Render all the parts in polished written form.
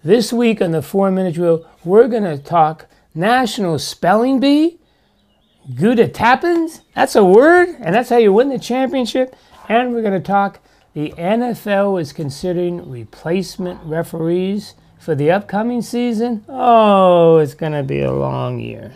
This week on the 4-Minute Drill, we're going to talk National Spelling Bee. Gouda tappins, that's a word, and that's how you win the championship. And we're going to talk the NFL is considering replacement referees for the upcoming season. Oh, it's going to be a long year.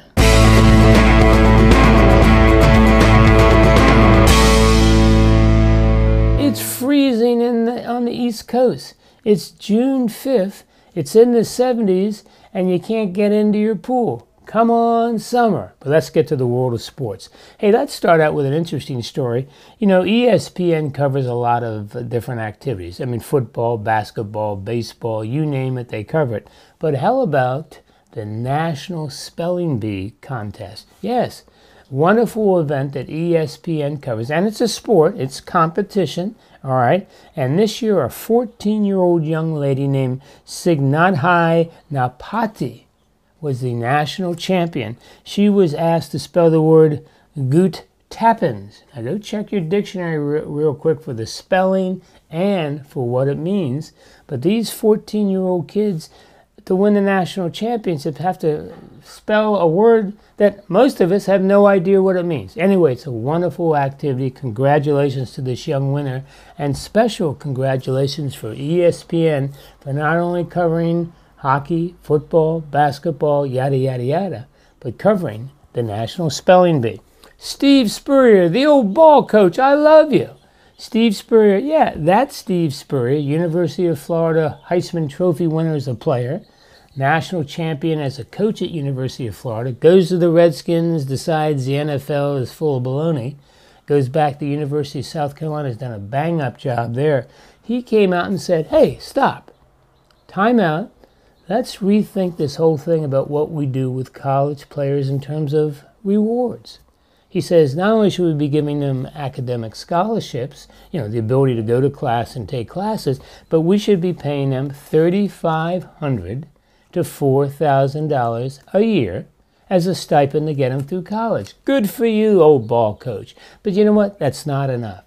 It's freezing on the East Coast. It's June 5th. It's in the 70s, and you can't get into your pool. Come on, summer. But let's get to the world of sports. Hey, let's start out with an interesting story. You know, ESPN covers a lot of different activities. I mean, football, basketball, baseball, you name it, they cover it. But how about the National Spelling Bee contest? Yes, wonderful event that ESPN covers. And it's a sport. It's competition. All right. And this year, a 14-year-old young lady named Signadhai Napati was the national champion. She was asked to spell the word Goot Tappins. Now go check your dictionary real quick for the spelling and for what it means. But these 14-year-old kids, to win the national championship, have to spell a word that most of us have no idea what it means. Anyway, it's a wonderful activity. Congratulations to this young winner, and special congratulations for ESPN for not only covering hockey, football, basketball, yada, yada, yada, but covering the National Spelling Bee. Steve Spurrier, the old ball coach, I love you. Steve Spurrier, yeah, that's Steve Spurrier, University of Florida Heisman Trophy winner as a player, national champion as a coach at University of Florida, goes to the Redskins, decides the NFL is full of baloney, goes back to University of South Carolina, has done a bang-up job there. He came out and said, hey, stop, time out. Let's rethink this whole thing about what we do with college players in terms of rewards. He says not only should we be giving them academic scholarships, you know, the ability to go to class and take classes, but we should be paying them $3,500 to $4,000 a year as a stipend to get them through college. Good for you, old ball coach. But you know what? That's not enough.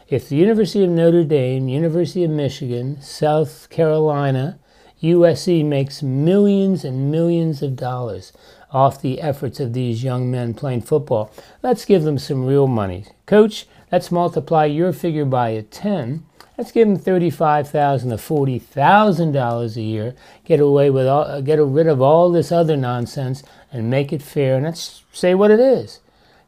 If the University of Notre Dame, University of Michigan, South Carolina, USC makes millions and millions of dollars off the efforts of these young men playing football, let's give them some real money. Coach, let's multiply your figure by 10. Let's give them $35,000 to $40,000 a year. Get rid of all this other nonsense and make it fair. And let's say what it is.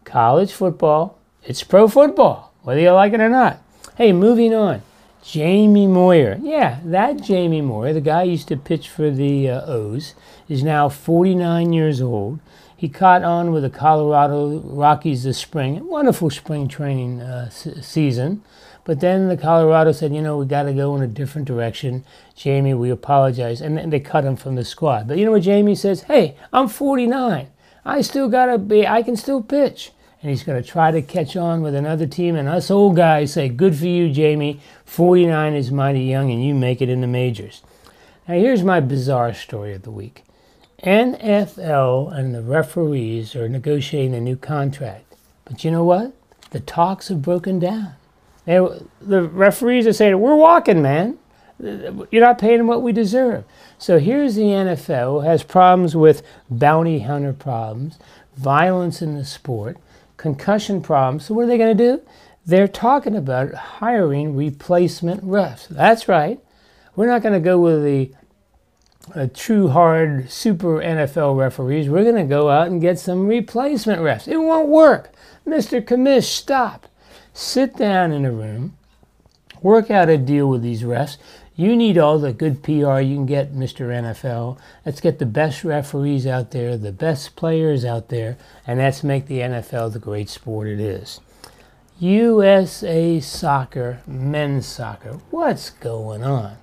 College football, it's pro football, whether you like it or not. Hey, moving on. Jamie Moyer. Yeah, that Jamie Moyer, the guy who used to pitch for the O's, is now 49 years old. He caught on with the Colorado Rockies this spring. Wonderful spring training season. But then the Colorado said, you know, we got to go in a different direction. Jamie, we apologize. And then they cut him from the squad. But you know what Jamie says? Hey, I'm 49. I can still pitch. And he's going to try to catch on with another team. And us old guys say, good for you, Jamie. 49 is mighty young, and you make it in the majors. Now, here's my bizarre story of the week. NFL and the referees are negotiating a new contract. But you know what? The talks have broken down. The referees are saying, we're walking, man. You're not paying them what we deserve. So here's the NFL, has problems with bounty hunter problems, violence in the sport, concussion problems. So what are they going to do? They're talking about hiring replacement refs. That's right. We're not going to go with the true hard super NFL referees. We're going to go out and get some replacement refs. It won't work. Mr. Commish, stop. Sit down in a room. Work out a deal with these refs. You need all the good PR you can get, Mr. NFL. Let's get the best referees out there, the best players out there, and let's make the NFL the great sport it is. USA Soccer, men's soccer. What's going on?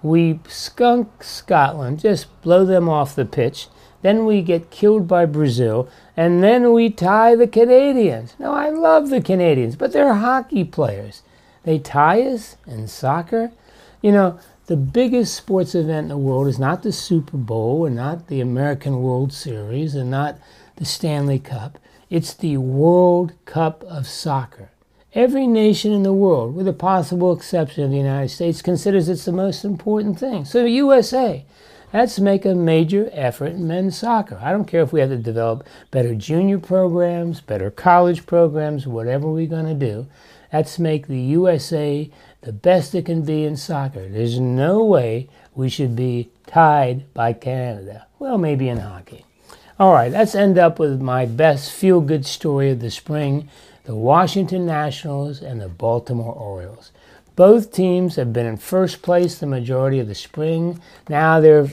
We skunk Scotland, just blow them off the pitch. Then we get killed by Brazil, and then we tie the Canadians. Now, I love the Canadians, but they're hockey players. They tie us in soccer. You know, the biggest sports event in the world is not the Super Bowl and not the American World Series and not the Stanley Cup. It's the World Cup of Soccer. Every nation in the world, with the possible exception of the United States, considers it's the most important thing. So USA, Let's make a major effort in men's soccer. I don't care if we have to develop better junior programs, better college programs, whatever we're going to do. Let's make the USA the best it can be in soccer. There's no way we should be tied by Canada. Well, maybe in hockey. All right, let's end up with my best feel-good story of the spring, the Washington Nationals and the Baltimore Orioles. Both teams have been in first place the majority of the spring. Now they're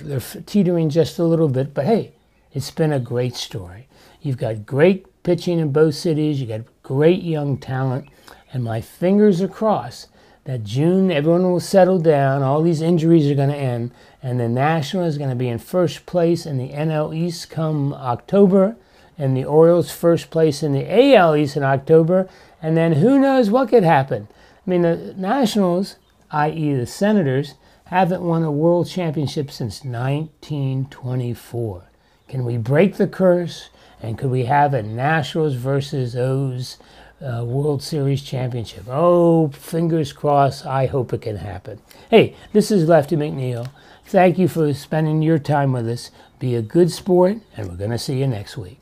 teetering just a little bit, but hey, it's been a great story. You've got great pitching in both cities. You got great young talent, and my fingers are crossed that June everyone will settle down. All these injuries are going to end, and the National is going to be in first place in the NL East come October, and the Orioles first place in the AL East in October, and then who knows what could happen. I mean, the Nationals, i.e. the Senators, haven't won a world championship since 1924. Can we break the curse? And could we have a Nationals versus O's World Series championship? Oh, fingers crossed. I hope it can happen. Hey, this is Lefty McNeil. Thank you for spending your time with us. Be a good sport, and we're going to see you next week.